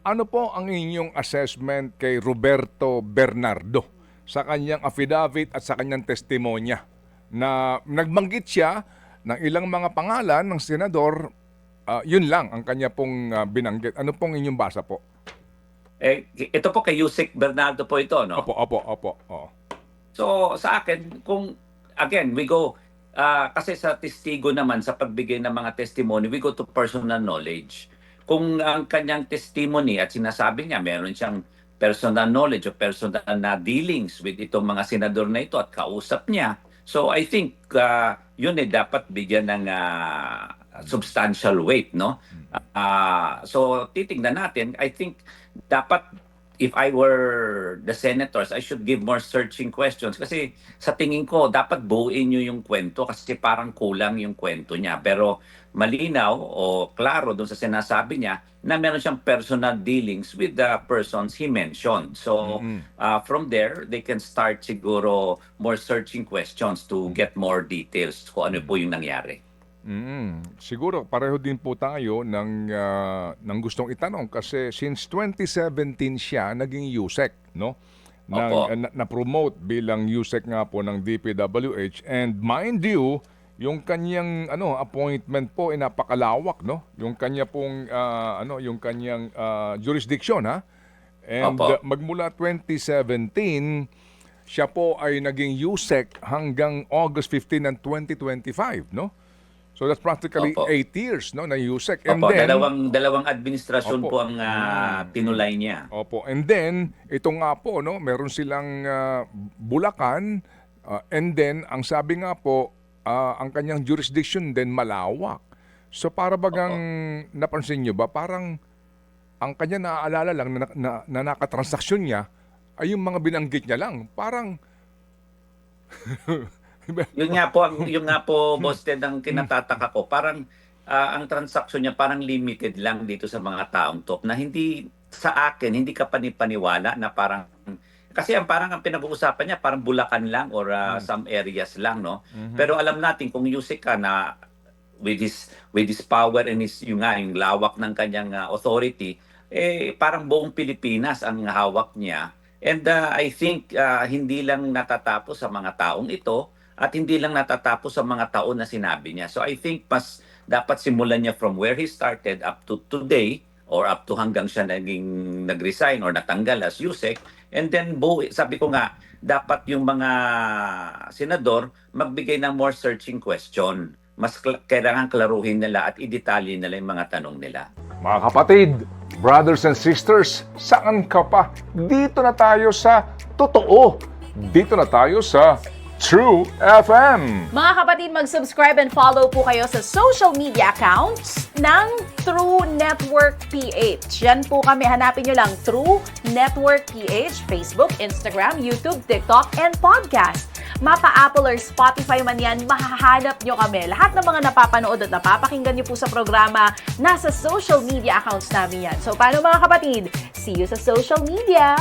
Ano po ang inyong assessment kay Roberto Bernardo sa kanyang affidavit at sa kanyang testimonya na nagbanggit siya ng ilang mga pangalan ng senador, yun lang ang kanya pong binanggit. Ano pong inyong basa po? Ito po kay Yusek Bernardo po ito, no? Opo. Oo. So sa akin, kung again, we go, kasi sa testigo naman, sa pagbigay ng mga testimony, we go to personal knowledge. Kung ang kanyang testimony at sinasabi niya, meron siyang personal knowledge o personal na dealings with itong mga senador na ito at kausap niya. So I think yun dapat bigyan ng substantial weight, no? So titingnan natin, I think dapat if I were the senators, I should give more searching questions. Kasi sa tingin ko, dapat buuin nyo yung kwento kasi parang kulang yung kwento niya. Pero malinaw o klaro doon sa sinasabi niya na meron siyang personal dealings with the persons he mentioned. So from there, they can start siguro more searching questions to get more details kung ano po yung nangyari. Siguro pareho din po tayo ng gustong itanong kasi since 2017 siya naging USEC, no? Opo. Na-promote bilang USEC nga po ng DPWH, and mind you, yung kanyang appointment po ay napakalawak, no? Yung kanya pong yung kanyang jurisdiction, ha? And Opo. magmula 2017 siya po ay naging USEC hanggang August 15 ng 2025, no? So that's practically Opo. 8 years, no, na USEC. And Opo, then, dalawang administrasyon Opo. po ang tinulay niya. Opo. And then, ito nga po, no, meron silang Bulacan, and then, ang sabi nga po, ang kanyang jurisdiction din malawak. So para bagang, napansin nyo ba, parang ang kanya naaalala lang na nakatransaksyon niya ay yung mga binanggit niya lang. Parang, Yung nga po, Boss Ted, ang kinatataka ko, parang ang transaksyon niya parang limited lang dito sa mga taong top na hindi sa akin, hindi ka panipaniwala na parang kasi parang ang pinag-uusapan niya parang Bulacan lang or some areas lang, no? Pero alam natin kung Yusek ka na with his power and yung lawak ng kanyang authority, parang buong Pilipinas ang hawak niya. And I think hindi lang natatapos sa mga taong ito at hindi lang natatapos sa mga taon na sinabi niya. So I think mas dapat simulan niya from where he started up to today or up to hanggang siya nag-resign or natanggal as USEC. And then sabi ko nga, dapat yung mga senador magbigay ng more searching question. Mas kailangan klaruhin nila at idetalye nila yung mga tanong nila. mga kapatid, brothers and sisters, saan ka pa? Dito na tayo sa totoo. Dito na tayo sa True FM. Mga kapatid, mag-subscribe and follow po kayo sa social media accounts ng True Network PH. Yan po kami. Hanapin nyo lang True Network PH, Facebook, Instagram, YouTube, TikTok, and podcast. Mapa-Apple or Spotify man yan, mahahanap nyo kami. Lahat ng mga napapanood at napapakinggan nyo po sa programa, nasa social media accounts namin yan. So, paano mga kapatid? See you sa social media!